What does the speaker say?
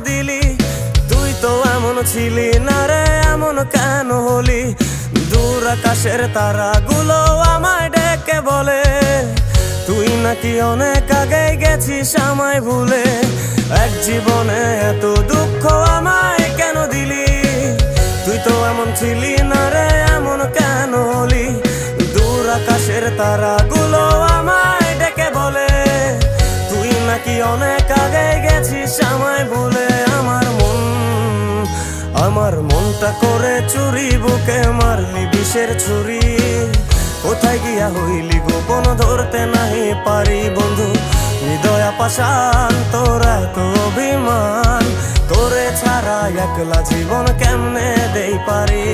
দিলি? তুই তো এমন ছিলি না রে, এমন কেন হলি? দূর আকাশের তারাগুলো আমায় ডেকে বলে তুই নাকি অনেক আগে গেছিস আমায় ভুলে। এক জীবনে এত দুঃখ আমায় কেন দিলি? তুই তো এমন ছিলি না রে, এমন কেন হলি? দূর আকাশের তারাগুলো আমায় ডেকে বলে তুই নাকি অনেক আগে গেছিস আমায় ভুলে। আমার মনটা করে চুরি, বুকে মারলি বিষের ছুরি। কোথায় গিয়া হইলি গোপন ধরতে নাহি পারি বন্ধু। হৃদয় পাষাণ তোর এত অভিমান, তোরে ছাড়া একলা জীবন কেমনে দেই পারি?